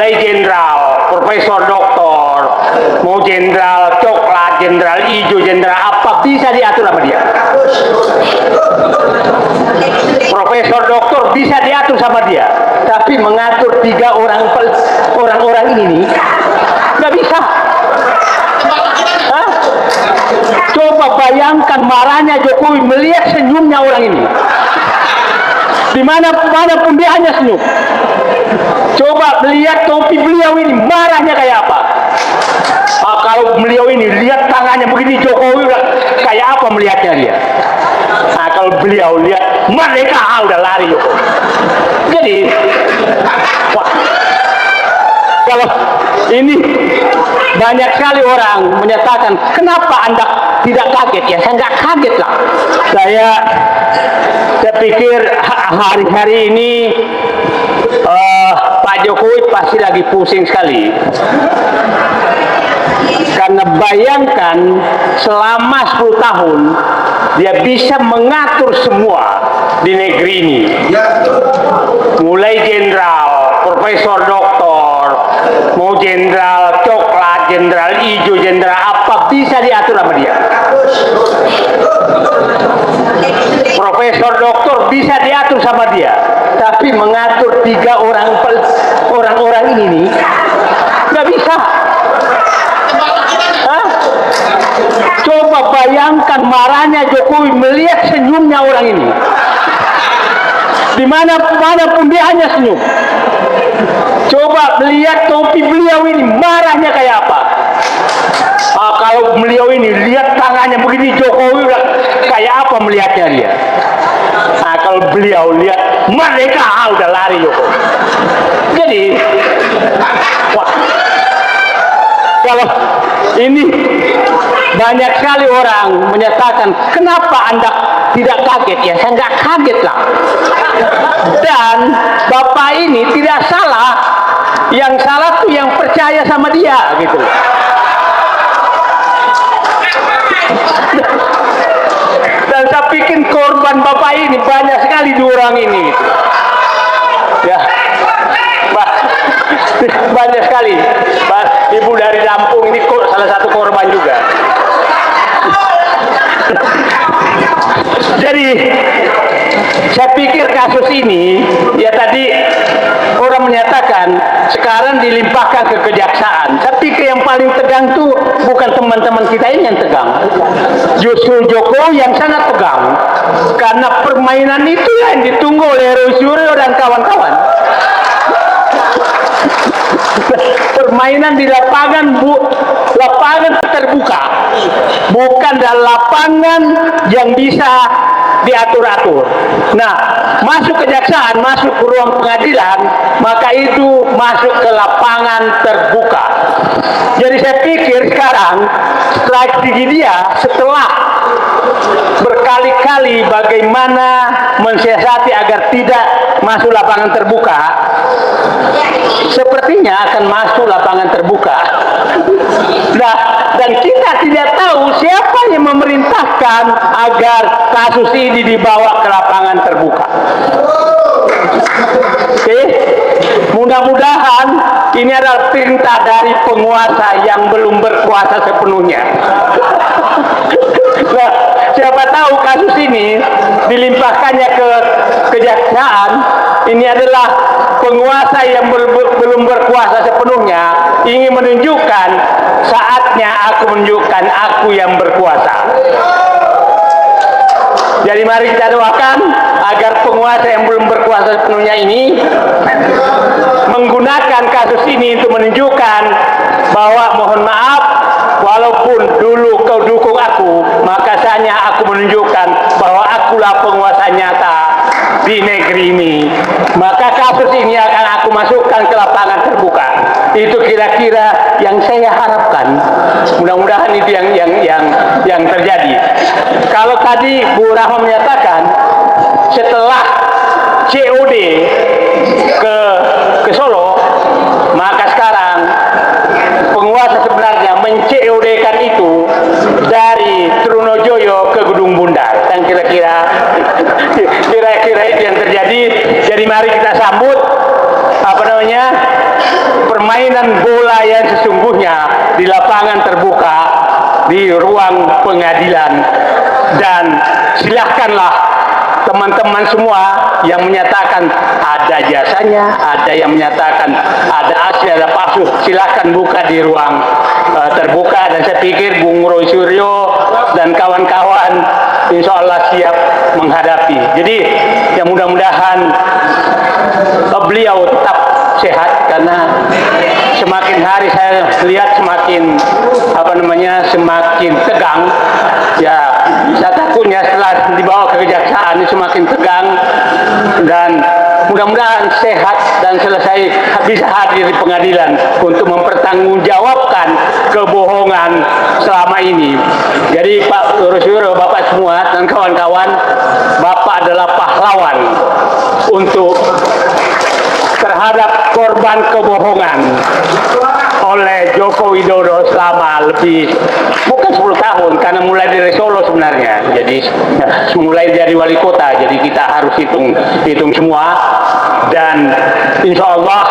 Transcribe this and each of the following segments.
mulai jenderal, profesor, doktor, mau jenderal coklat, jenderal hijau, jenderal apa bisa diatur sama dia. Profesor, doktor bisa diatur sama dia, tapi mengatur tiga orang ini nih nggak bisa. Hah? Coba bayangkan marahnya Jokowi melihat senyumnya orang ini. Dimanapun dia hanya senyum. Coba melihat topi beliau ini marahnya kayak apa. Kalau beliau ini lihat tangannya begini, Jokowi kayak apa melihatnya dia. Kalau beliau lihat mereka udah lari Jokowi. Jadi kalau ini banyak sekali orang menyatakan, kenapa Anda tidak kaget? Ya saya nggak kaget lah. Saya pikir hari-hari ini Pak Jokowi pasti lagi pusing sekali. Karena bayangkan selama 10 tahun dia bisa mengatur semua di negeri ini. Mulai jenderal, profesor, doktor, mau jenderal coklat, jenderal hijau, jenderal apa bisa diatur sama dia. Profesor, doktor bisa diatur sama dia, tapi mengatur tiga orang ini nih nggak bisa. Hah? Coba bayangkan marahnya Jokowi melihat senyumnya orang ini. Dimanapun dia hanya senyum. Coba melihat topi beliau ini marahnya kayak apa. Kalau beliau ini lihat tangannya begini, Jokowi kayak apa melihatnya dia. Kalau beliau lihat mereka udah lari Jokowi. Jadi kalau ini banyak sekali orang menyatakan, kenapa Anda tidak kaget? Ya saya nggak kaget lah. Dan Bapak ini tidak salah. Yang salah tuh yang percaya sama dia gitu. Dan saya pikir korban Bapak ini banyak sekali di orang ini gitu. Ya, banyak sekali. Ibu dari Lampung ini salah satu korban juga. Jadi saya pikir kasus ini, ya tadi orang menyatakan sekarang dilimpahkan ke kejaksaan. Saya pikir yang paling tegang tuh bukan teman-teman kita ini yang tegang, justru Jokowi yang sangat tegang, karena permainan itu yang ditunggu oleh Roy Suryo dan kawan-kawan. Permainan di lapangan terbuka, bukan dalam lapangan yang bisa diatur-atur. Nah, masuk kejaksaan, masuk ke ruang pengadilan, maka itu masuk ke lapangan terbuka. Jadi saya pikir sekarang strategi dia setelah berkali-kali bagaimana mensiasati agar tidak masuk lapangan terbuka, sepertinya akan masuk lapangan terbuka. Nah, dan kita tidak tahu siapa yang memerintahkan agar kasus ini dibawa ke lapangan terbuka. Oke, mudah-mudahan ini adalah perintah dari penguasa yang belum berkuasa sepenuhnya. Nah, siapa tahu kasus ini dilimpahkannya ke kejaksaan, ini adalah penguasa yang belum berkuasa sepenuhnya ingin menunjukkan saatnya aku menunjukkan aku yang berkuasa. Jadi mari kita doakan agar penguasa yang belum berkuasa sepenuhnya ini menggunakan kasus ini untuk menunjukkan bahwa mohon maaf, walaupun dulu kau dukung aku, maka saatnya aku menunjukkan bahwa akulah penguasa nyata di negeri ini. Maka kasus ini akan aku masukkan ke lapangan terbuka. Itu kira-kira yang saya harapkan. Mudah-mudahan itu yang terjadi. Kalau tadi Bu Rahma menyatakan setelah COD ke Solo, maka sekarang penguasa sebenarnya men-COD-kan itu dari Trunojoyo ke Gedung Bundar. Dan kira-kira itu yang terjadi. Jadi mari kita sambut permainan bola yang sesungguhnya di lapangan terbuka, di ruang pengadilan. Dan silahkanlah teman-teman semua yang menyatakan ada jasanya, ada yang menyatakan ada asli, ada palsu, silahkan buka di ruang terbuka. Dan saya pikir Bung Roy Suryo dan kawan-kawan insya Allah siap menghadapi. Jadi ya mudah-mudahan beliau tetap sehat, karena semakin hari saya lihat semakin semakin tegang. Ya, saya takutnya setelah dibawa ke kejaksaan ini semakin tegang, dan mudah-mudahan sehat dan selesai bisa hadir di pengadilan untuk mempertanggungjawabkan kebohongan selama ini. Jadi Pak Rosyuro, Bapak semua dan kawan-kawan, Bapak adalah pahlawan untuk terhadap korban kebohongan oleh Joko Widodo selama lebih bukan 10 tahun, karena mulai dari Solo sebenarnya. Jadi mulai dari wali kota, jadi kita harus hitung semua. Dan insya Allah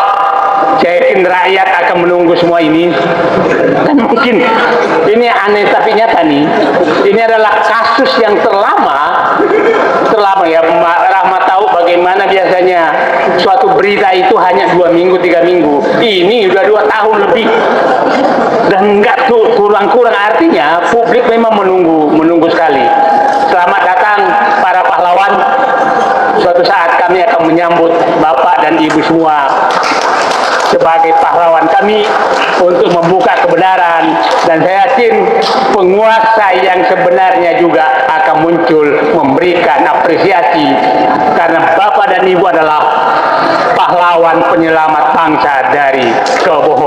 saya yakin rakyat akan menunggu semua ini. Dan mungkin ini aneh tapi nyata nih, ini adalah kasus yang terlama ya. Rahmat tahu bagaimana biasanya suatu berita itu hanya 2 minggu 3 minggu, ini udah 2 tahun lebih, dan nggak tuh kurang-kurang. Artinya publik memang menunggu sekali. Selamat datang para pahlawan. Suatu saat kami akan menyambut Bapak dan Ibu semua sebagai pahlawan kami untuk membuka kebenaran. Dan saya yakin penguasa yang sebenarnya juga akan muncul memberikan apresiasi, karena Bapak dan Ibu adalah pahlawan penyelamat bangsa dari kebohongan.